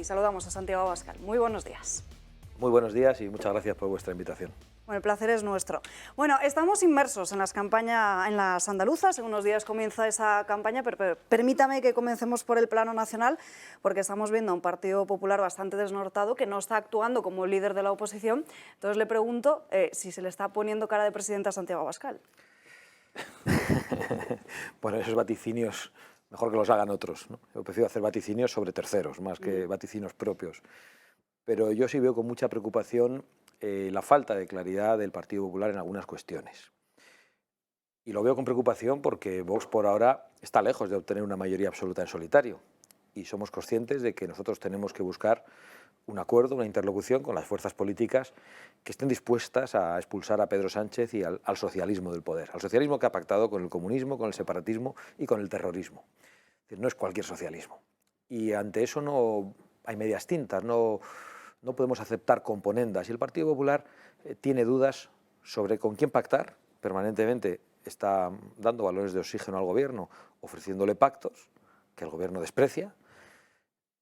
Y saludamos a Santiago Abascal. Muy buenos días. Muy buenos días y muchas gracias por vuestra invitación. Bueno, el placer es nuestro. Bueno, estamos inmersos en las andaluzas. En unos días comienza esa campaña, pero permítame que comencemos por el plano nacional, porque estamos viendo a un Partido Popular bastante desnortado que no está actuando como líder de la oposición. Entonces le pregunto si se le está poniendo cara de presidente a Santiago Abascal. Bueno, esos vaticinios mejor que los hagan otros, ¿no? Yo prefiero hacer vaticinios sobre terceros, más que vaticinios propios. Pero yo sí veo con mucha preocupación la falta de claridad del Partido Popular en algunas cuestiones. Y lo veo con preocupación porque Vox por ahora está lejos de obtener una mayoría absoluta en solitario. Y somos conscientes de que nosotros tenemos que buscar un acuerdo, una interlocución con las fuerzas políticas que estén dispuestas a expulsar a Pedro Sánchez y al socialismo del poder. Al socialismo que ha pactado con el comunismo, con el separatismo y con el terrorismo. Es decir, no es cualquier socialismo. Y ante eso no hay medias tintas, no podemos aceptar componendas. Y el Partido Popular tiene dudas sobre con quién pactar. Permanentemente está dando balones de oxígeno al gobierno, ofreciéndole pactos que el gobierno desprecia,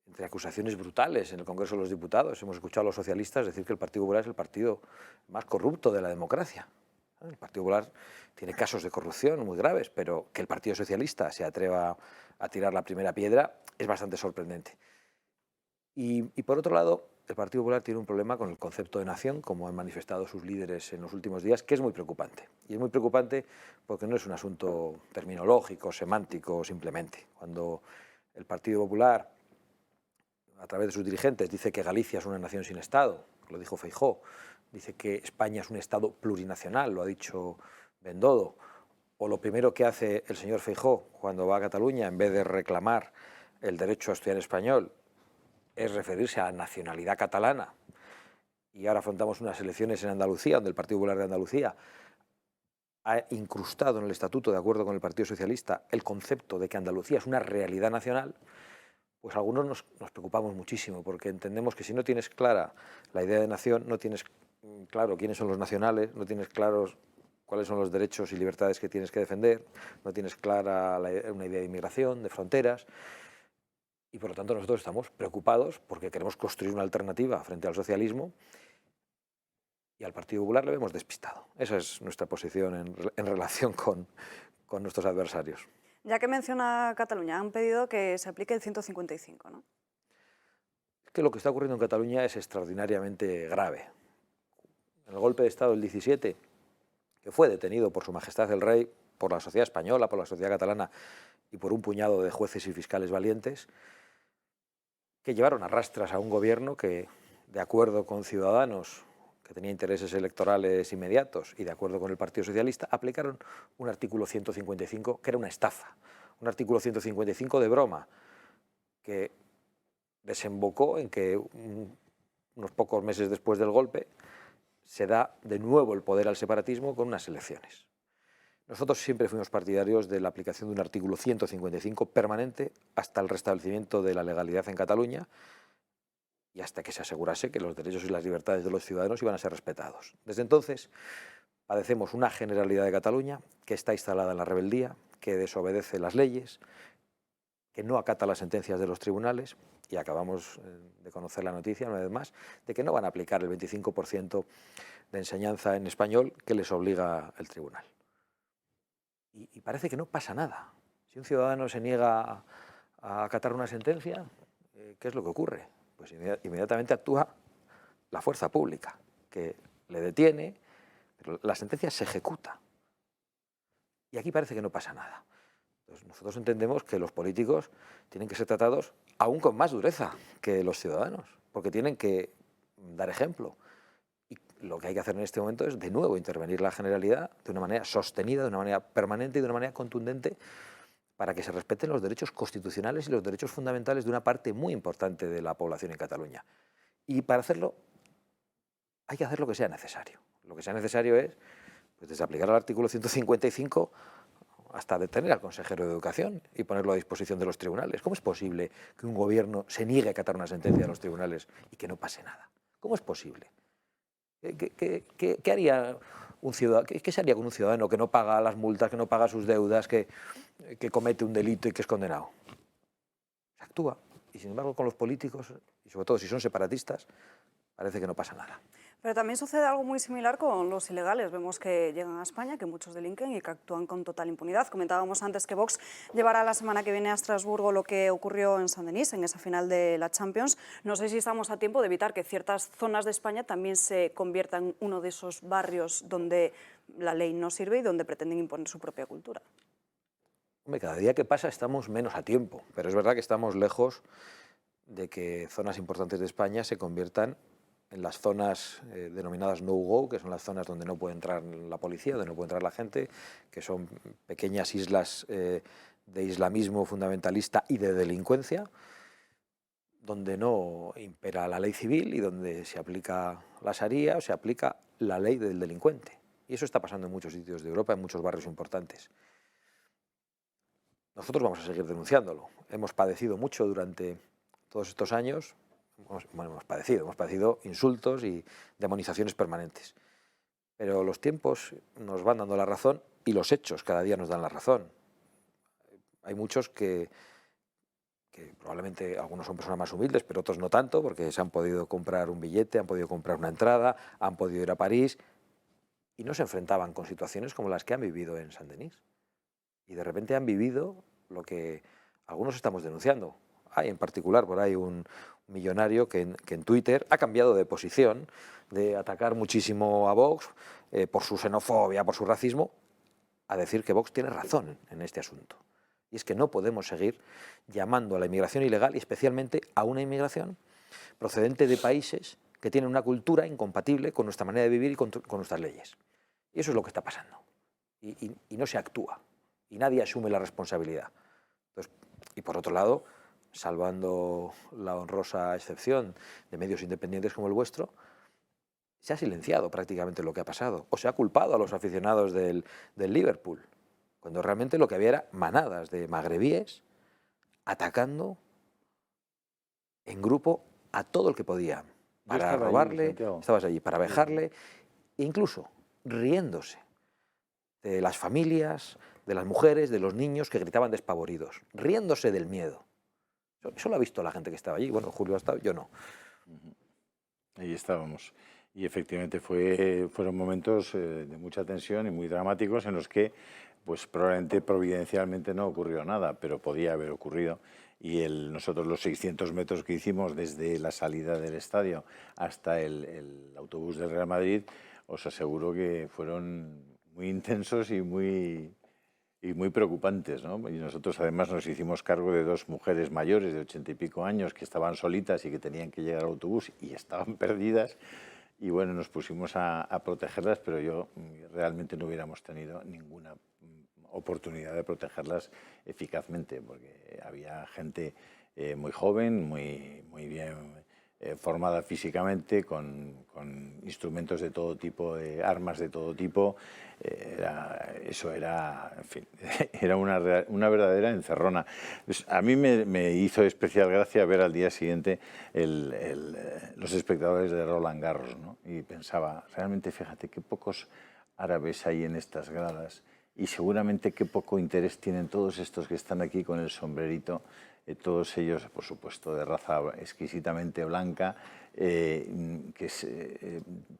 entre acusaciones brutales en el Congreso de los Diputados. Hemos escuchado a los socialistas decir que el Partido Popular es el partido más corrupto de la democracia. El Partido Popular tiene casos de corrupción muy graves, pero que el Partido Socialista se atreva a tirar la primera piedra es bastante sorprendente. Y por otro lado, el Partido Popular tiene un problema con el concepto de nación, como han manifestado sus líderes en los últimos días, que es muy preocupante. Y es muy preocupante porque no es un asunto terminológico, semántico, simplemente. Cuando el Partido Popular, a través de sus dirigentes, dice que Galicia es una nación sin Estado, lo dijo Feijóo, dice que España es un Estado plurinacional, lo ha dicho Bendodo, o lo primero que hace el señor Feijóo cuando va a Cataluña, en vez de reclamar el derecho a estudiar español, es referirse a la nacionalidad catalana, y ahora afrontamos unas elecciones en Andalucía, donde el Partido Popular de Andalucía ha incrustado en el estatuto, de acuerdo con el Partido Socialista, el concepto de que Andalucía es una realidad nacional. Pues algunos nos preocupamos muchísimo, porque entendemos que si no tienes clara la idea de nación, no tienes claro quiénes son los nacionales, no tienes claros cuáles son los derechos y libertades que tienes que defender, no tienes clara una idea de inmigración, de fronteras, y por lo tanto nosotros estamos preocupados porque queremos construir una alternativa frente al socialismo, y al Partido Popular lo vemos despistado. Esa es nuestra posición en relación con nuestros adversarios. Ya que menciona Cataluña, han pedido que se aplique el 155, ¿no? Es que lo que está ocurriendo en Cataluña es extraordinariamente grave. En el golpe de Estado del 17, que fue detenido por Su Majestad el Rey, por la sociedad española, por la sociedad catalana y por un puñado de jueces y fiscales valientes, que llevaron a rastras a un gobierno que, de acuerdo con Ciudadanos, que tenía intereses electorales inmediatos, y de acuerdo con el Partido Socialista, aplicaron un artículo 155 que era una estafa, un artículo 155 de broma, que desembocó en que unos pocos meses después del golpe se da de nuevo el poder al separatismo con unas elecciones. Nosotros siempre fuimos partidarios de la aplicación de un artículo 155 permanente hasta el restablecimiento de la legalidad en Cataluña y hasta que se asegurase que los derechos y las libertades de los ciudadanos iban a ser respetados. Desde entonces padecemos una Generalidad de Cataluña que está instalada en la rebeldía, que desobedece las leyes, que no acata las sentencias de los tribunales, y acabamos de conocer la noticia, una vez más, de que no van a aplicar el 25% de enseñanza en español que les obliga el tribunal. Y parece que no pasa nada. Si un ciudadano se niega a acatar una sentencia, ¿qué es lo que ocurre? Pues inmediatamente actúa la fuerza pública, que le detiene, pero la sentencia se ejecuta. Y aquí parece que no pasa nada. Entonces, nosotros entendemos que los políticos tienen que ser tratados aún con más dureza que los ciudadanos, porque tienen que dar ejemplo. Y lo que hay que hacer en este momento es, de nuevo, intervenir la Generalidad de una manera sostenida, de una manera permanente y de una manera contundente, para que se respeten los derechos constitucionales y los derechos fundamentales de una parte muy importante de la población en Cataluña. Y para hacerlo hay que hacer lo que sea necesario. Lo que sea necesario es, pues, desde aplicar el artículo 155 hasta detener al consejero de Educación y ponerlo a disposición de los tribunales. ¿Cómo es posible que un gobierno se niegue a acatar una sentencia de los tribunales y que no pase nada? ¿Cómo es posible? ¿Qué haría un ciudadano? ¿Qué se haría con un ciudadano que no paga las multas, que no paga sus deudas, que comete un delito y que es condenado? Se actúa. Y sin embargo, con los políticos Y sobre todo si son separatistas, parece que no pasa nada. Pero también sucede algo muy similar con los ilegales. Vemos que llegan a España, que muchos delinquen y que actúan con total impunidad. Comentábamos antes que Vox llevará la semana que viene a Estrasburgo lo que ocurrió en Saint-Denis, en esa final de la Champions. No sé si estamos a tiempo de evitar que ciertas zonas de España también se conviertan en uno de esos barrios donde la ley no sirve y donde pretenden imponer su propia cultura. Hombre, cada día que pasa estamos menos a tiempo, pero es verdad que estamos lejos de que zonas importantes de España se conviertan en las zonas denominadas no-go, que son las zonas donde no puede entrar la policía, donde no puede entrar la gente, que son pequeñas islas de islamismo fundamentalista y de delincuencia, donde no impera la ley civil y donde se aplica la sharia o se aplica la ley del delincuente. Y eso está pasando en muchos sitios de Europa, en muchos barrios importantes. Nosotros vamos a seguir denunciándolo. Hemos padecido mucho durante todos estos años. Bueno, hemos padecido insultos y demonizaciones permanentes. Pero los tiempos nos van dando la razón y los hechos cada día nos dan la razón. Hay muchos que probablemente algunos son personas más humildes, pero otros no tanto, porque se han podido comprar un billete, han podido comprar una entrada, han podido ir a París y no se enfrentaban con situaciones como las que han vivido en Saint-Denis. Y de repente han vivido lo que algunos estamos denunciando. Hay en particular por ahí un millonario que en Twitter ha cambiado de posición, de atacar muchísimo a Vox por su xenofobia, por su racismo, a decir que Vox tiene razón en este asunto. Y es que no podemos seguir llamando a la inmigración ilegal, y especialmente a una inmigración procedente de países que tienen una cultura incompatible con nuestra manera de vivir y con nuestras leyes. Y eso es lo que está pasando. Y no se actúa. Y nadie asume la responsabilidad. Entonces, y por otro lado, salvando la honrosa excepción de medios independientes como el vuestro, se ha silenciado prácticamente lo que ha pasado, o se ha culpado a los aficionados del Liverpool, cuando realmente lo que había era manadas de magrebíes atacando en grupo a todo el que podía, para robarle, estabas allí, para vejarle, e incluso riéndose de las familias, de las mujeres, de los niños que gritaban despavoridos, riéndose del miedo. Eso lo ha visto la gente que estaba allí. Bueno, Julio ha estado, yo no. Ahí estábamos. Y efectivamente fueron momentos de mucha tensión y muy dramáticos en los que pues probablemente providencialmente no ocurrió nada, pero podía haber ocurrido. Y nosotros los 600 metros que hicimos desde la salida del estadio hasta el autobús del Real Madrid, os aseguro que fueron muy intensos y muy preocupantes, ¿no? Y nosotros además nos hicimos cargo de dos mujeres mayores de 80 y pico años que estaban solitas y que tenían que llegar al autobús y estaban perdidas. Y bueno, nos pusimos a protegerlas, pero yo realmente no hubiéramos tenido ninguna oportunidad de protegerlas eficazmente, porque había gente muy joven, muy bien formada físicamente, con instrumentos de todo tipo, armas de todo tipo. Eso era, en fin, era una verdadera encerrona. Pues a mí me hizo especial gracia ver al día siguiente los espectadores de Roland Garros, ¿no? Y pensaba, realmente fíjate qué pocos árabes hay en estas gradas y seguramente qué poco interés tienen todos estos que están aquí con el sombrerito, todos ellos, por supuesto, de raza exquisitamente blanca,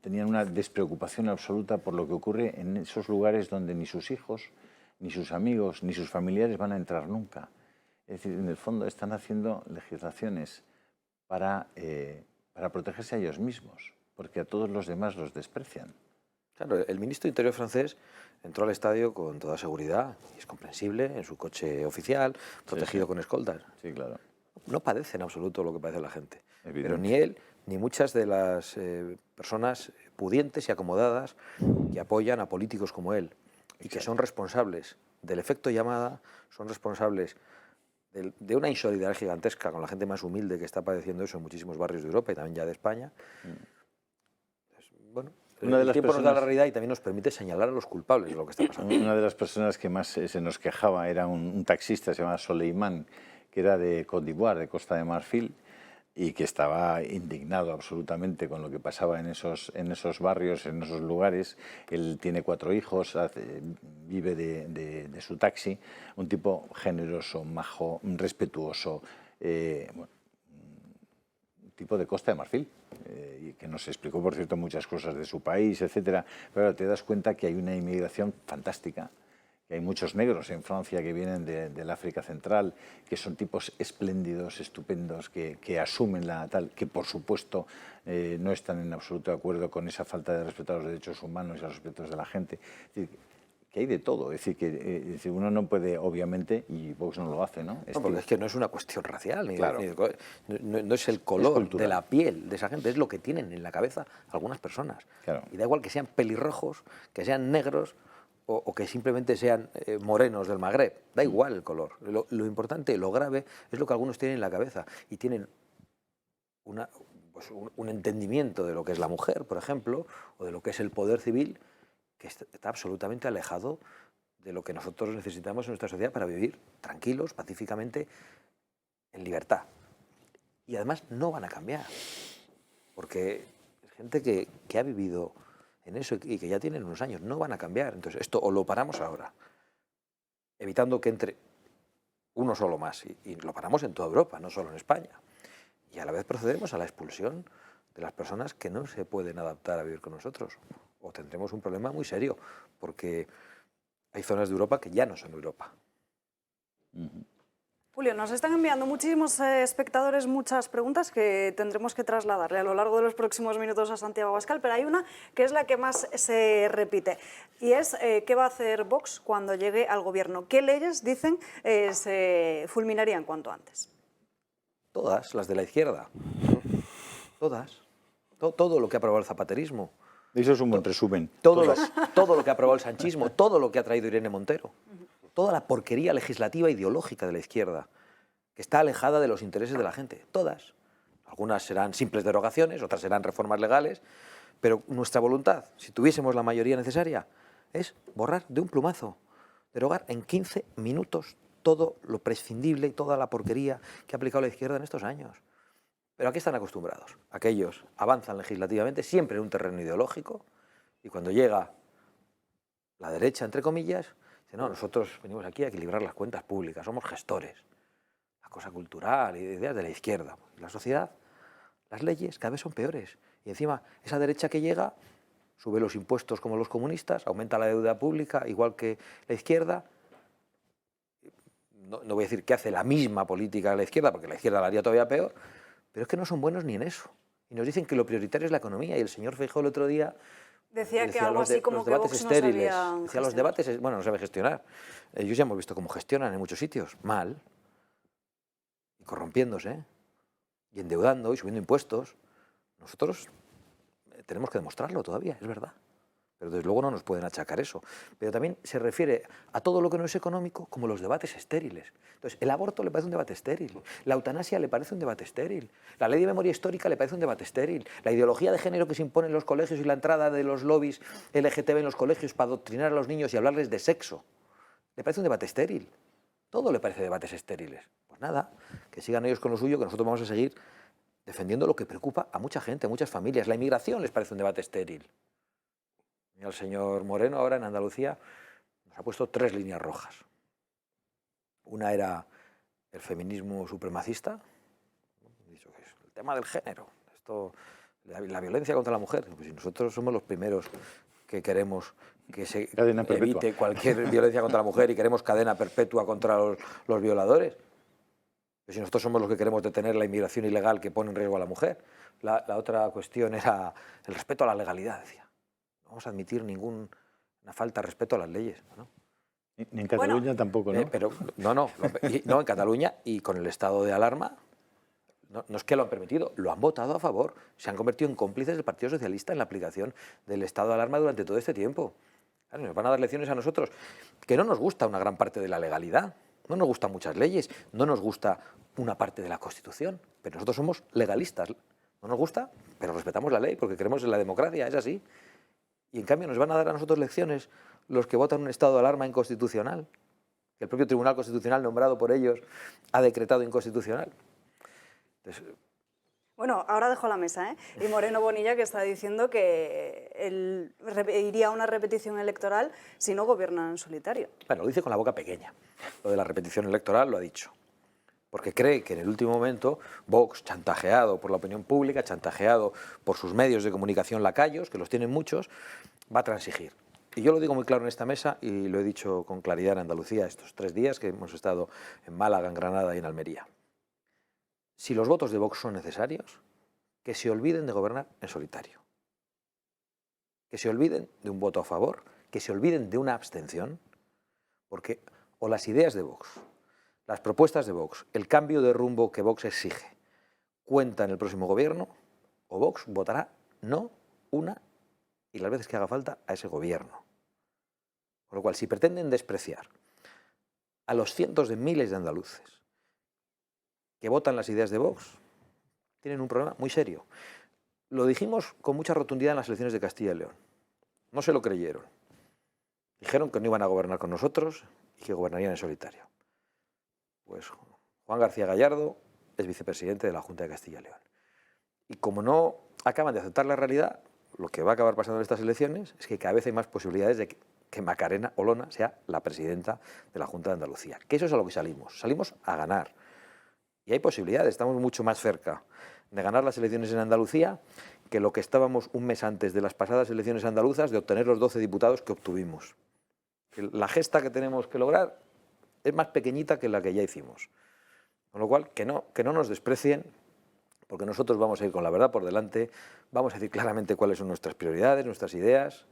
tenían una despreocupación absoluta por lo que ocurre en esos lugares donde ni sus hijos, ni sus amigos, ni sus familiares van a entrar nunca. Es decir, en el fondo están haciendo legislaciones para protegerse a ellos mismos, porque a todos los demás los desprecian. Claro, el ministro de Interior francés entró al estadio con toda seguridad, y es comprensible, en su coche oficial, protegido con escoltas. Sí, claro. No padece en absoluto lo que padece la gente. Evidente. Pero ni él, ni muchas de las personas pudientes y acomodadas que apoyan a políticos como él y que son responsables del efecto llamada, son responsables de una insolidaridad gigantesca con la gente más humilde que está padeciendo eso en muchísimos barrios de Europa y también ya de España. Pues, bueno, el tiempo nos da la realidad y también nos permite señalar a los culpables de lo que está pasando. Una de las personas que más se nos quejaba era un taxista, se llama Soleiman, que era de Côte d'Ivoire, de Costa de Marfil, y que estaba indignado absolutamente con lo que pasaba en esos barrios, en esos lugares. Él tiene 4 hijos, vive de su taxi, un tipo generoso, majo, respetuoso, bueno, tipo de Costa de Marfil, y que nos explicó, por cierto, muchas cosas de su país, etcétera. Pero te das cuenta que hay una inmigración fantástica, que hay muchos negros en Francia que vienen del África Central, que son tipos espléndidos, estupendos, que asumen la tal, que por supuesto no están en absoluto de acuerdo con esa falta de respeto a los derechos humanos y a los respetos de la gente. Es decir, que hay de todo, es decir, que uno no puede, obviamente, y Vox no lo hace, ¿no? No, porque es que no es una cuestión racial, Claro. No es el color de la piel de esa gente, es lo que tienen en la cabeza algunas personas. Claro. Y da igual que sean pelirrojos, que sean negros o que simplemente sean morenos del Magreb, da igual el color. Lo importante, lo grave, es lo que algunos tienen en la cabeza y tienen un entendimiento de lo que es la mujer, por ejemplo, o de lo que es el poder civil, que está absolutamente alejado de lo que nosotros necesitamos en nuestra sociedad para vivir tranquilos, pacíficamente, en libertad. Y además no van a cambiar, porque es gente que ha vivido en eso y que ya tienen unos años, no van a cambiar. Entonces esto o lo paramos ahora, evitando que entre uno solo más, y lo paramos en toda Europa, no solo en España, y a la vez procedemos a la expulsión de las personas que no se pueden adaptar a vivir con nosotros, o tendremos un problema muy serio, porque hay zonas de Europa que ya no son Europa. Julio, nos están enviando muchísimos espectadores muchas preguntas que tendremos que trasladarle a lo largo de los próximos minutos a Santiago Abascal, pero hay una que es la que más se repite, y es ¿qué va a hacer Vox cuando llegue al gobierno? ¿Qué leyes, dicen, se fulminarían cuanto antes? Todas, las de la izquierda. Todas. Todo lo que ha aprobado el zapaterismo. Eso es un buen resumen. Todo lo que ha aprobado el sanchismo, todo lo que ha traído Irene Montero. Toda la porquería legislativa ideológica de la izquierda, que está alejada de los intereses de la gente. Todas. Algunas serán simples derogaciones, otras serán reformas legales, pero nuestra voluntad, si tuviésemos la mayoría necesaria, es borrar de un plumazo, derogar en 15 minutos todo lo prescindible y toda la porquería que ha aplicado la izquierda en estos años. Pero aquí están acostumbrados. Aquellos avanzan legislativamente siempre en un terreno ideológico, y cuando llega la derecha, entre comillas, dice, no, nosotros venimos aquí a equilibrar las cuentas públicas, somos gestores. La cosa cultural y de ideas de la izquierda. La sociedad, las leyes cada vez son peores. Y encima esa derecha que llega sube los impuestos como los comunistas, aumenta la deuda pública igual que la izquierda. No voy a decir que hace la misma política de la izquierda, porque la izquierda la haría todavía peor, pero es que no son buenos ni en eso. Y nos dicen que lo prioritario es la economía. Y el señor Feijóo el otro día decía que algo así como que Vox no sabía decía, los debates, bueno, no sabe gestionar. Ellos ya hemos visto cómo gestionan en muchos sitios. Mal. Y corrompiéndose. Y endeudando y subiendo impuestos. Nosotros tenemos que demostrarlo todavía, es verdad. Pero desde luego no nos pueden achacar eso. Pero también se refiere a todo lo que no es económico como los debates estériles. Entonces, el aborto le parece un debate estéril, la eutanasia le parece un debate estéril, la ley de memoria histórica le parece un debate estéril, la ideología de género que se impone en los colegios y la entrada de los lobbies LGTB en los colegios para adoctrinar a los niños y hablarles de sexo, le parece un debate estéril. Todo le parece debates estériles. Pues nada, que sigan ellos con lo suyo, que nosotros vamos a seguir defendiendo lo que preocupa a mucha gente, a muchas familias. La inmigración les parece un debate estéril. Y el señor Moreno ahora en Andalucía nos ha puesto 3 líneas rojas. Una era el feminismo supremacista, he dicho que es el tema del género, la violencia contra la mujer. Pues si nosotros somos los primeros que queremos que se evite cualquier violencia contra la mujer y queremos cadena perpetua contra los violadores. Pues si nosotros somos los que queremos detener la inmigración ilegal que pone en riesgo a la mujer. La otra cuestión era el respeto a la legalidad, decía. No vamos a admitir ninguna falta de respeto a las leyes, ¿no? Ni en Cataluña tampoco, ¿no? Pero no, en Cataluña y con el estado de alarma, no es que lo han permitido, lo han votado a favor, se han convertido en cómplices del Partido Socialista en la aplicación del estado de alarma durante todo este tiempo. Claro, nos van a dar lecciones a nosotros, que no nos gusta una gran parte de la legalidad, no nos gustan muchas leyes, no nos gusta una parte de la Constitución, pero nosotros somos legalistas. No nos gusta, pero respetamos la ley porque creemos en la democracia, es así. Y en cambio nos van a dar a nosotros lecciones los que votan un estado de alarma inconstitucional, que el propio Tribunal Constitucional nombrado por ellos ha decretado inconstitucional. Entonces, bueno, ahora dejo la mesa, ¿eh? Y Moreno Bonilla, que está diciendo que él iría a una repetición electoral si no gobierna en solitario. Bueno, lo dice con la boca pequeña. Lo de la repetición electoral lo ha dicho. porque cree que en el último momento Vox, chantajeado por la opinión pública, chantajeado por sus medios de comunicación lacayos, que los tienen muchos, va a transigir. Y yo lo digo muy claro en esta mesa y lo he dicho con claridad en Andalucía estos 3 días que hemos estado en Málaga, en Granada y en Almería. Si los votos de Vox son necesarios, que se olviden de gobernar en solitario. Que se olviden de un voto a favor, que se olviden de una abstención, porque o las ideas de Vox, las propuestas de Vox, el cambio de rumbo que Vox exige, cuenta en el próximo gobierno, o Vox votará no una y las veces que haga falta a ese gobierno. Con lo cual, si pretenden despreciar a los cientos de miles de andaluces que votan las ideas de Vox, tienen un problema muy serio. Lo dijimos con mucha rotundidad en las elecciones de Castilla y León. No se lo creyeron. Dijeron que no iban a gobernar con nosotros y que gobernarían en solitario. Pues Juan García Gallardo es vicepresidente de la Junta de Castilla y León. Y como no acaban de aceptar la realidad, lo que va a acabar pasando en estas elecciones es que cada vez hay más posibilidades de que Macarena Olona sea la presidenta de la Junta de Andalucía. Que eso es a lo que salimos. Salimos a ganar. Y hay posibilidades, estamos mucho más cerca de ganar las elecciones en Andalucía que lo que estábamos un mes antes de las pasadas elecciones andaluzas de obtener los 12 diputados que obtuvimos. La gesta que tenemos que lograr es más pequeñita que la que ya hicimos. Con lo cual, que no nos desprecien, porque nosotros vamos a ir con la verdad por delante, vamos a decir claramente cuáles son nuestras prioridades, nuestras ideas,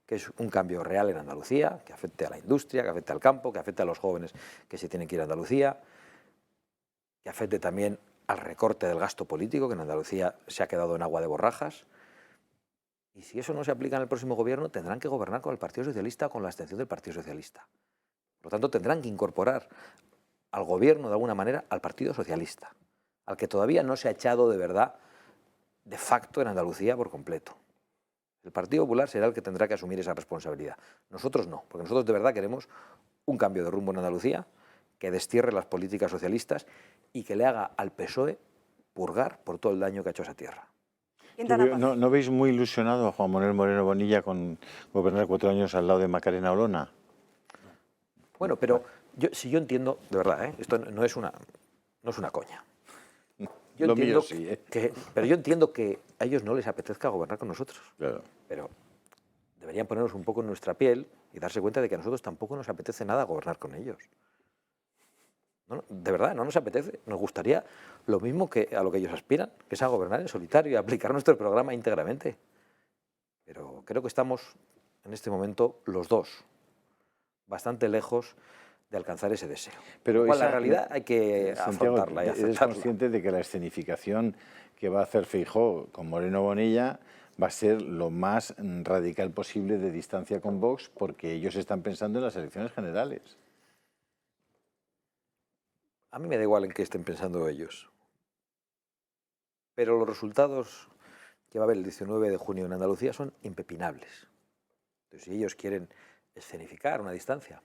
que es un cambio real en Andalucía, que afecte a la industria, que afecte al campo, que afecte a los jóvenes que se tienen que ir a Andalucía, que afecte también al recorte del gasto político, que en Andalucía se ha quedado en agua de borrajas. Y si eso no se aplica en el próximo gobierno, tendrán que gobernar con el Partido Socialista o con la abstención del Partido Socialista. Por lo tanto, tendrán que incorporar al gobierno, de alguna manera, al Partido Socialista, al que todavía no se ha echado de verdad, de facto, en Andalucía por completo. El Partido Popular será el que tendrá que asumir esa responsabilidad. Nosotros no, porque nosotros de verdad queremos un cambio de rumbo en Andalucía, que destierre las políticas socialistas y que le haga al PSOE purgar por todo el daño que ha hecho esa tierra. ¿No veis muy ilusionado a Juan Manuel Moreno Bonilla con gobernar 4 años al lado de Macarena Olona? Bueno, pero si yo entiendo, de verdad, esto no es una coña. Yo Lo entiendo mío sí, pero yo entiendo que a ellos no les apetezca gobernar con nosotros. Claro. Pero deberían ponernos un poco en nuestra piel y darse cuenta de que a nosotros tampoco nos apetece nada gobernar con ellos. No, de verdad, no nos apetece. Nos gustaría lo mismo que a lo que ellos aspiran, que es a gobernar en solitario y a aplicar nuestro programa íntegramente. Pero creo que estamos en este momento los dos bastante lejos de alcanzar ese deseo. Pero la realidad hay que afrontarla y aceptarla. ¿Eres consciente de que la escenificación que va a hacer Feijóo con Moreno Bonilla va a ser lo más radical posible de distancia con Vox, porque ellos están pensando en las elecciones generales? A mí me da igual en qué estén pensando ellos. Pero los resultados que va a haber el 19 de junio en Andalucía son impepinables. Entonces, si ellos quieren escenificar una distancia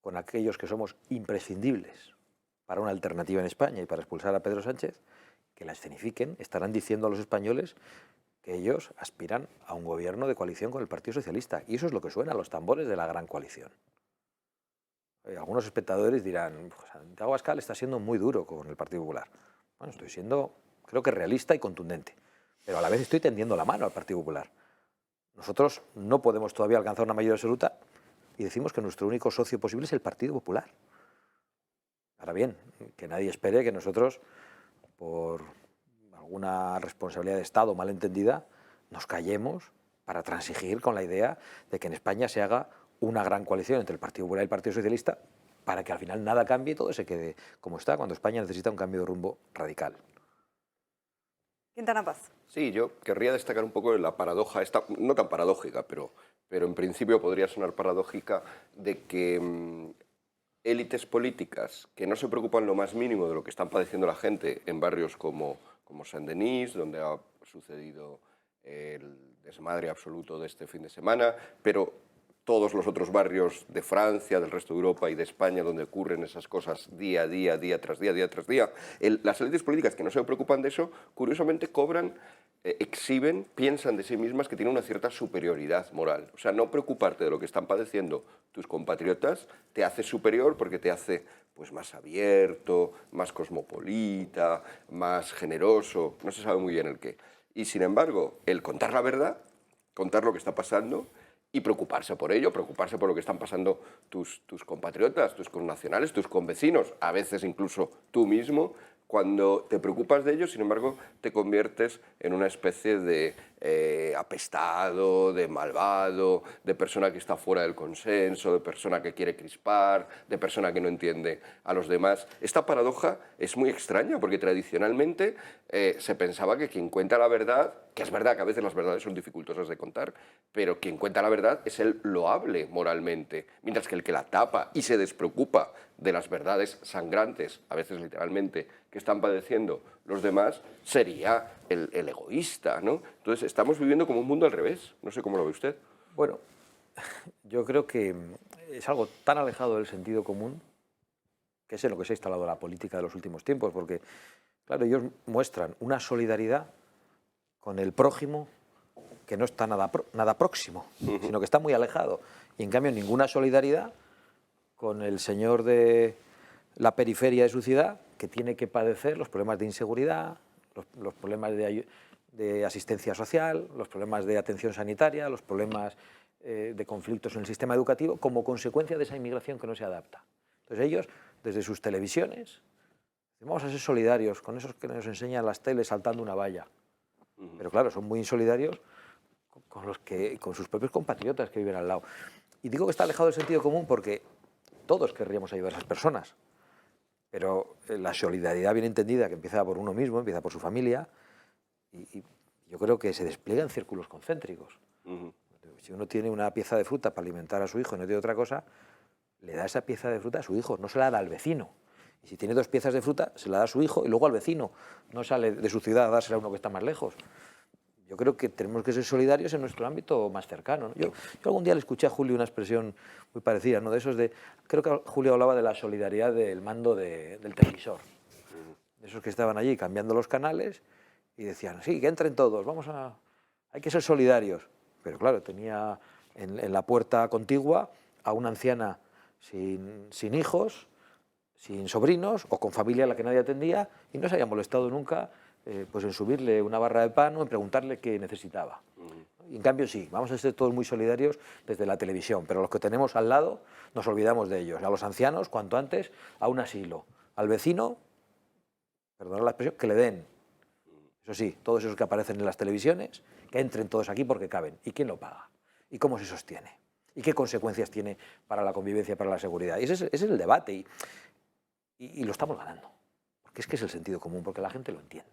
con aquellos que somos imprescindibles para una alternativa en España y para expulsar a Pedro Sánchez, que la escenifiquen, estarán diciendo a los españoles que ellos aspiran a un gobierno de coalición con el Partido Socialista. Y eso es lo que suena a los tambores de la gran coalición. Algunos espectadores dirán, pues Santiago Abascal está siendo muy duro con el Partido Popular. Bueno, estoy siendo, creo que realista y contundente, pero a la vez estoy tendiendo la mano al Partido Popular. Nosotros no podemos todavía alcanzar una mayoría absoluta y decimos que nuestro único socio posible es el Partido Popular. Ahora bien, que nadie espere que nosotros, por alguna responsabilidad de Estado malentendida, nos callemos para transigir con la idea de que en España se haga una gran coalición entre el Partido Popular y el Partido Socialista para que al final nada cambie y todo se quede como está, cuando España necesita un cambio de rumbo radical. Quintana Paz. Sí, yo querría destacar un poco la paradoja, esta, no tan paradójica, pero en principio podría sonar paradójica, de que élites políticas que no se preocupan lo más mínimo de lo que están padeciendo la gente en barrios como Saint-Denis, donde ha sucedido el desmadre absoluto de este fin de semana, pero todos los otros barrios de Francia, del resto de Europa y de España, donde ocurren esas cosas día a día, día tras día, día tras día, las élites políticas que no se preocupan de eso, curiosamente cobran exhiben, piensan de sí mismas que tienen una cierta superioridad moral. O sea, no preocuparte de lo que están padeciendo tus compatriotas te hace superior porque te hace pues, más abierto, más cosmopolita, más generoso, no se sabe muy bien el qué. Y sin embargo, el contar la verdad, contar lo que está pasando y preocuparse por ello, preocuparse por lo que están pasando tus compatriotas, tus connacionales, tus convecinos, a veces incluso tú mismo. Cuando te preocupas de ellos, sin embargo, te conviertes en una especie de apestado, de malvado, de persona que está fuera del consenso, de persona que quiere crispar, de persona que no entiende a los demás. Esta paradoja es muy extraña porque tradicionalmente se pensaba que quien cuenta la verdad, que es verdad que a veces las verdades son dificultosas de contar, pero quien cuenta la verdad es el loable moralmente, mientras que el que la tapa y se despreocupa de las verdades sangrantes, a veces literalmente, que están padeciendo los demás, sería el egoísta, ¿no? Entonces estamos viviendo como un mundo al revés. No sé cómo lo ve usted. Bueno, yo creo que es algo tan alejado del sentido común, que es en lo que se ha instalado la política de los últimos tiempos, porque, claro, ellos muestran una solidaridad con el prójimo que no está nada próximo, sino que está muy alejado. Y en cambio ninguna solidaridad con el señor de la periferia de su ciudad, que tiene que padecer los problemas de inseguridad, los problemas de asistencia social, los problemas de atención sanitaria, los problemas de conflictos en el sistema educativo, como consecuencia de esa inmigración que no se adapta. Entonces ellos, desde sus televisiones, vamos a ser solidarios con esos que nos enseñan las teles saltando una valla. Pero claro, son muy insolidarios con sus propios compatriotas que viven al lado. Y digo que está alejado del sentido común porque todos querríamos ayudar a esas personas, pero la solidaridad bien entendida, que empieza por uno mismo, empieza por su familia, y yo creo que se despliega en círculos concéntricos. Si uno tiene una pieza de fruta para alimentar a su hijo y no tiene otra cosa, le da esa pieza de fruta a su hijo, no se la da al vecino. Y si tiene 2 piezas de fruta, se la da a su hijo y luego al vecino. No sale de su ciudad a dársela a uno que está más lejos. Yo creo que tenemos que ser solidarios en nuestro ámbito más cercano, ¿no? Yo algún día le escuché a Julio una expresión muy parecida, ¿no? De esos creo que Julio hablaba de la solidaridad del mando del televisor. De esos que estaban allí cambiando los canales y decían, sí, que entren todos, hay que ser solidarios. Pero claro, tenía en la puerta contigua a una anciana sin hijos, sin sobrinos o con familia a la que nadie atendía y no se había molestado nunca pues en subirle una barra de pan o en preguntarle qué necesitaba. Y en cambio sí, vamos a ser todos muy solidarios desde la televisión, pero los que tenemos al lado nos olvidamos de ellos. A los ancianos, cuanto antes, a un asilo. Al vecino, perdonad la expresión, que le den. Eso sí, todos esos que aparecen en las televisiones, que entren todos aquí porque caben. ¿Y quién lo paga? ¿Y cómo se sostiene? ¿Y qué consecuencias tiene para la convivencia, para la seguridad? Y ese es el debate y lo estamos ganando. Porque es que es el sentido común, porque la gente lo entiende.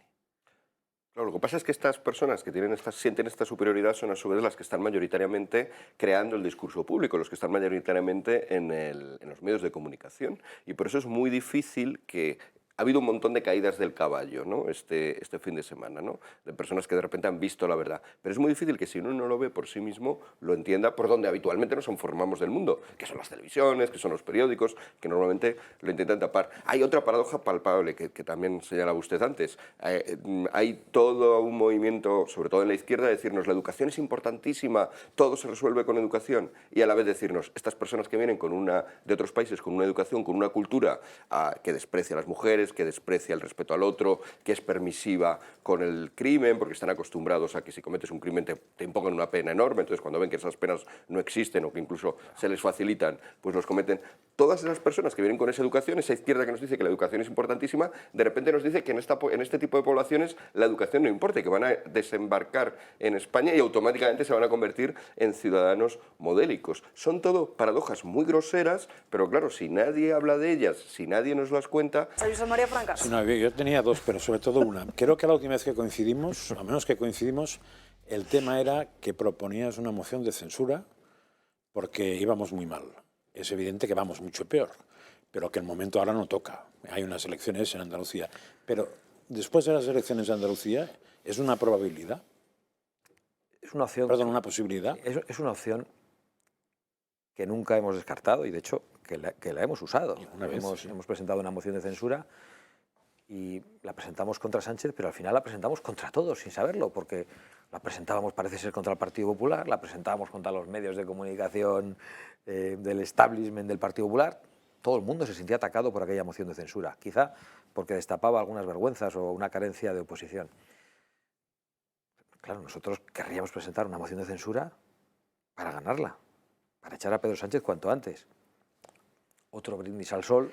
Claro, lo que pasa es que estas personas que sienten esta superioridad son a su vez las que están mayoritariamente creando el discurso público, los que están mayoritariamente en los medios de comunicación. Y por eso es muy difícil que... Ha habido un montón de caídas del caballo, ¿no? este fin de semana, ¿no? De personas que de repente han visto la verdad. Pero es muy difícil que si uno no lo ve por sí mismo, lo entienda por donde habitualmente nos informamos del mundo, que son las televisiones, que son los periódicos, que normalmente lo intentan tapar. Hay otra paradoja palpable que también señalaba usted antes. Hay todo un movimiento, sobre todo en la izquierda, de decirnos la educación es importantísima, todo se resuelve con educación, y a la vez decirnos, estas personas que vienen de otros países con una educación, con una cultura que desprecia a las mujeres, que desprecia el respeto al otro, que es permisiva con el crimen, porque están acostumbrados a que si cometes un crimen te impongan una pena enorme, entonces cuando ven que esas penas no existen o que incluso se les facilitan, pues los cometen. Todas esas personas que vienen con esa educación, esa izquierda que nos dice que la educación es importantísima, de repente nos dice que en este tipo de poblaciones la educación no importa, que van a desembarcar en España y automáticamente se van a convertir en ciudadanos modélicos. Son todo paradojas muy groseras, pero claro, si nadie habla de ellas, si nadie nos las cuenta... María Francas. Sí, no, yo tenía 2, pero sobre todo una. Creo que la última vez que coincidimos, a menos que coincidimos, el tema era que proponías una moción de censura porque íbamos muy mal. Es evidente que vamos mucho peor, pero que el momento ahora no toca. Hay unas elecciones en Andalucía. Pero después de las elecciones de Andalucía, ¿es una probabilidad? Es una opción. Perdón, una posibilidad. Es una opción que nunca hemos descartado y, de hecho, que la hemos usado. Una vez, sí. Hemos presentado una moción de censura y la presentamos contra Sánchez, pero al final la presentamos contra todos, sin saberlo, porque la presentábamos, parece ser, contra el Partido Popular, la presentábamos contra los medios de comunicación del establishment del Partido Popular. Todo el mundo se sentía atacado por aquella moción de censura, quizá porque destapaba algunas vergüenzas o una carencia de oposición. Claro, nosotros querríamos presentar una moción de censura para ganarla, para echar a Pedro Sánchez cuanto antes. Otro brindis al sol,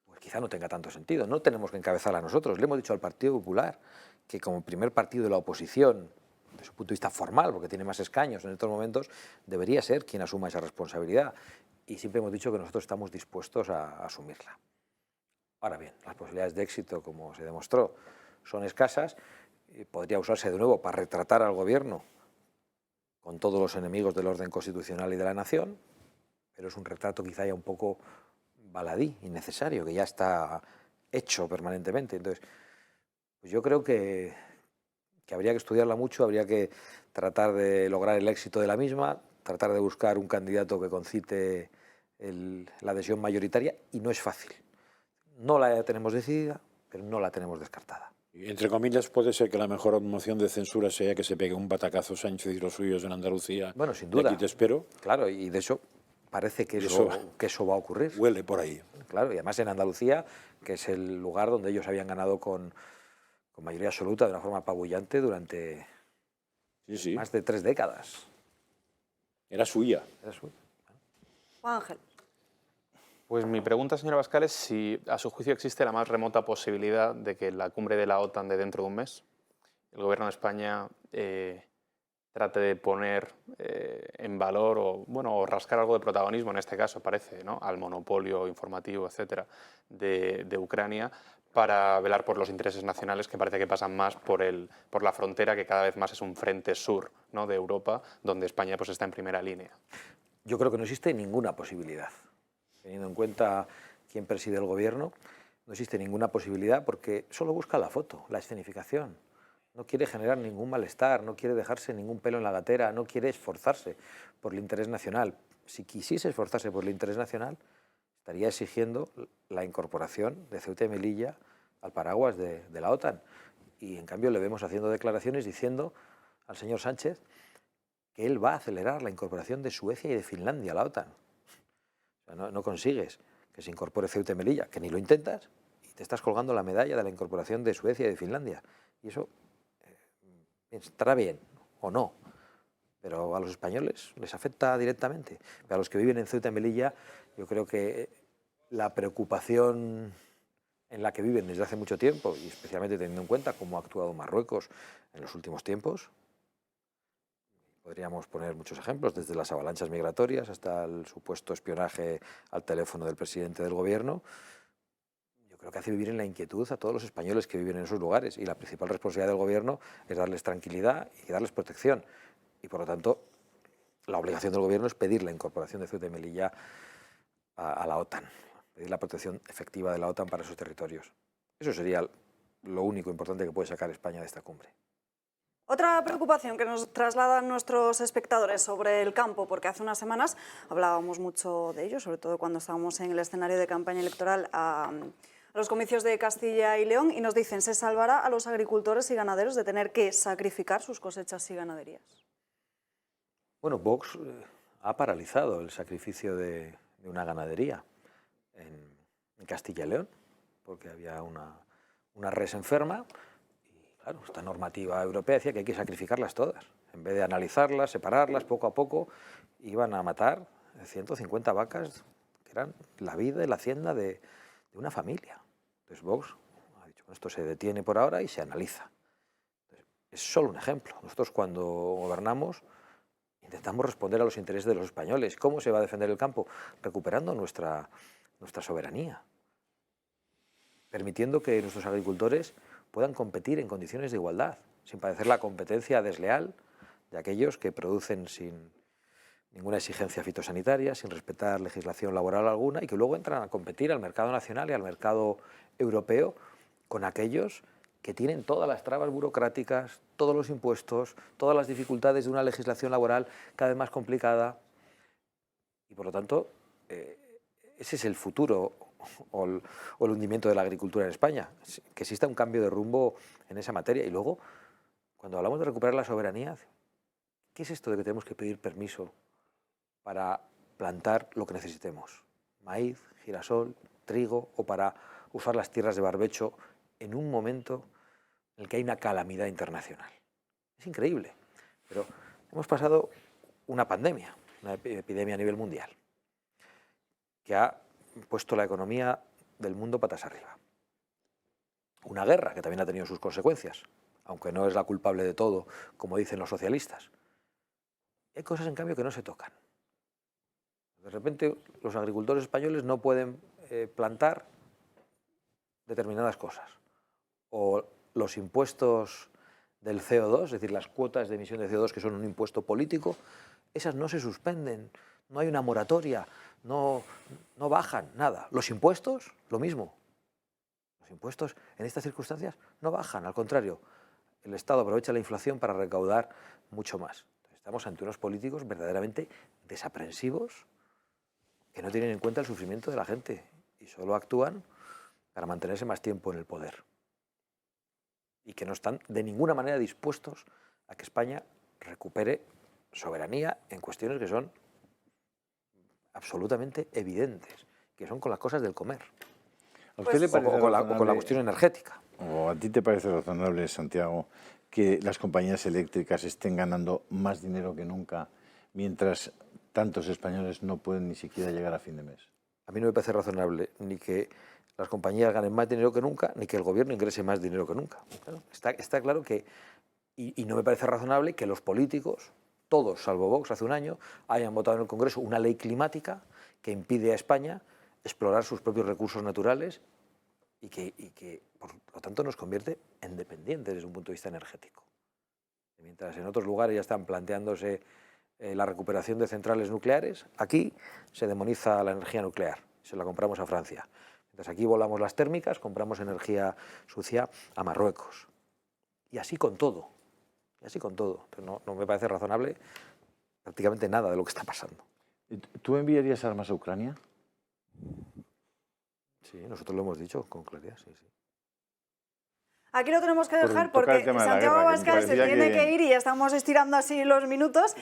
pues quizá no tenga tanto sentido. No tenemos que encabezarla nosotros. Le hemos dicho al Partido Popular que como primer partido de la oposición, desde su punto de vista formal, porque tiene más escaños en estos momentos, debería ser quien asuma esa responsabilidad. Y siempre hemos dicho que nosotros estamos dispuestos a asumirla. Ahora bien, las posibilidades de éxito, como se demostró, son escasas. Podría usarse de nuevo para retratar al gobierno con todos los enemigos del orden constitucional y de la nación, pero es un retrato quizá ya un poco baladí, innecesario, que ya está hecho permanentemente. Entonces, pues yo creo que habría que estudiarla mucho, habría que tratar de lograr el éxito de la misma, tratar de buscar un candidato que concite la adhesión mayoritaria, y no es fácil. No la tenemos decidida, pero no la tenemos descartada. Y, entre comillas, puede ser que la mejor moción de censura sea que se pegue un batacazo Sánchez y los suyos en Andalucía. Bueno, sin duda. Aquí te espero. Claro, y de hecho parece que eso va a ocurrir. Huele por ahí. Claro, y además en Andalucía, que es el lugar donde ellos habían ganado con mayoría absoluta, de una forma apabullante, durante más de 3 décadas. Era suya. Era suya. Juan Ángel. Pues mi pregunta, señora Abascal, es si a su juicio existe la más remota posibilidad de que la cumbre de la OTAN de dentro de un mes, el gobierno de España trate de poner en valor o rascar algo de protagonismo, en este caso parece, ¿no?, al monopolio informativo, etcétera, de Ucrania, para velar por los intereses nacionales, que parece que pasan más por la frontera, que cada vez más es un frente sur, ¿no?, de Europa, donde España pues está en primera línea. Yo creo que no existe ninguna posibilidad. Teniendo en cuenta quién preside el gobierno, no existe ninguna posibilidad, porque solo busca la foto, la escenificación. No quiere generar ningún malestar, no quiere dejarse ningún pelo en la gatera, no quiere esforzarse por el interés nacional. Si quisiese esforzarse por el interés nacional, estaría exigiendo la incorporación de Ceuta y Melilla al paraguas de la OTAN. Y en cambio le vemos haciendo declaraciones diciendo al señor Sánchez que él va a acelerar la incorporación de Suecia y de Finlandia a la OTAN. O sea, no consigues que se incorpore Ceuta y Melilla, que ni lo intentas, y te estás colgando la medalla de la incorporación de Suecia y de Finlandia. Y eso estará bien o no, pero a los españoles les afecta directamente. Pero a los que viven en Ceuta y Melilla, yo creo que la preocupación en la que viven desde hace mucho tiempo, y especialmente teniendo en cuenta cómo ha actuado Marruecos en los últimos tiempos, podríamos poner muchos ejemplos, desde las avalanchas migratorias hasta el supuesto espionaje al teléfono del presidente del gobierno. Yo creo que hace vivir en la inquietud a todos los españoles que viven en esos lugares, y la principal responsabilidad del gobierno es darles tranquilidad y darles protección. Y por lo tanto, la obligación del gobierno es pedir la incorporación de Ceuta y Melilla a la OTAN, pedir la protección efectiva de la OTAN para esos territorios. Eso sería lo único importante que puede sacar España de esta cumbre. Otra preocupación que nos trasladan nuestros espectadores sobre el campo, porque hace unas semanas hablábamos mucho de ello, sobre todo cuando estábamos en el escenario de campaña electoral a los comicios de Castilla y León, y nos dicen, ¿se salvará a los agricultores y ganaderos de tener que sacrificar sus cosechas y ganaderías? Bueno, Vox ha paralizado el sacrificio de una ganadería en Castilla y León, porque había una res enferma. Claro, esta normativa europea decía que hay que sacrificarlas todas. En vez de analizarlas, separarlas poco a poco, iban a matar 150 vacas, que eran la vida y la hacienda de una familia. Entonces Vox ha dicho, bueno, esto se detiene por ahora y se analiza. Entonces, es solo un ejemplo. Nosotros cuando gobernamos intentamos responder a los intereses de los españoles. ¿Cómo se va a defender el campo? Recuperando nuestra soberanía, permitiendo que nuestros agricultores puedan competir en condiciones de igualdad, sin padecer la competencia desleal de aquellos que producen sin ninguna exigencia fitosanitaria, sin respetar legislación laboral alguna, y que luego entran a competir al mercado nacional y al mercado europeo con aquellos que tienen todas las trabas burocráticas, todos los impuestos, todas las dificultades de una legislación laboral cada vez más complicada. Y por lo tanto, ese es el futuro o el hundimiento de la agricultura en España. Que exista un cambio de rumbo en esa materia. Y luego, cuando hablamos de recuperar la soberanía, ¿qué es esto de que tenemos que pedir permiso para plantar lo que necesitemos? Maíz, girasol, trigo, o para usar las tierras de barbecho en un momento en el que hay una calamidad internacional. Es increíble, pero hemos pasado una pandemia, una epidemia a nivel mundial, que ha puesto la economía del mundo patas arriba. Una guerra que también ha tenido sus consecuencias, aunque no es la culpable de todo, como dicen los socialistas. Hay cosas, en cambio, que no se tocan. De repente, los agricultores españoles no pueden plantar determinadas cosas. O los impuestos del CO2, es decir, las cuotas de emisión de CO2, que son un impuesto político, esas no se suspenden, no hay una moratoria, no bajan, nada. Los impuestos, lo mismo. Los impuestos en estas circunstancias no bajan, al contrario. El Estado aprovecha la inflación para recaudar mucho más. Estamos ante unos políticos verdaderamente desaprensivos que no tienen en cuenta el sufrimiento de la gente y solo actúan para mantenerse más tiempo en el poder. Y que no están de ninguna manera dispuestos a que España recupere soberanía en cuestiones que son absolutamente evidentes, que son con las cosas del comer. ¿A usted le parece o con la cuestión energética? ¿O a ti te parece razonable, Santiago, que las compañías eléctricas estén ganando más dinero que nunca, mientras tantos españoles no pueden ni siquiera llegar a fin de mes? A mí no me parece razonable ni que las compañías ganen más dinero que nunca, ni que el gobierno ingrese más dinero que nunca. Claro, está claro que, y no me parece razonable que los políticos, todos salvo Vox hace un año, hayan votado en el Congreso una ley climática que impide a España explorar sus propios recursos naturales y que por lo tanto nos convierte en dependientes desde un punto de vista energético. Mientras en otros lugares ya están planteándose la recuperación de centrales nucleares, aquí se demoniza la energía nuclear, se la compramos a Francia. Mientras aquí volamos las térmicas, compramos energía sucia a Marruecos. Y así con todo. Y así con todo. Entonces no me parece razonable prácticamente nada de lo que está pasando. ¿Tú enviarías armas a Ucrania? Sí, nosotros lo hemos dicho con claridad, sí, sí. Aquí lo tenemos que dejar Toca el porque tema de la Santiago guerra, que me Abascal se parecía tiene que ir y estamos estirando así los minutos.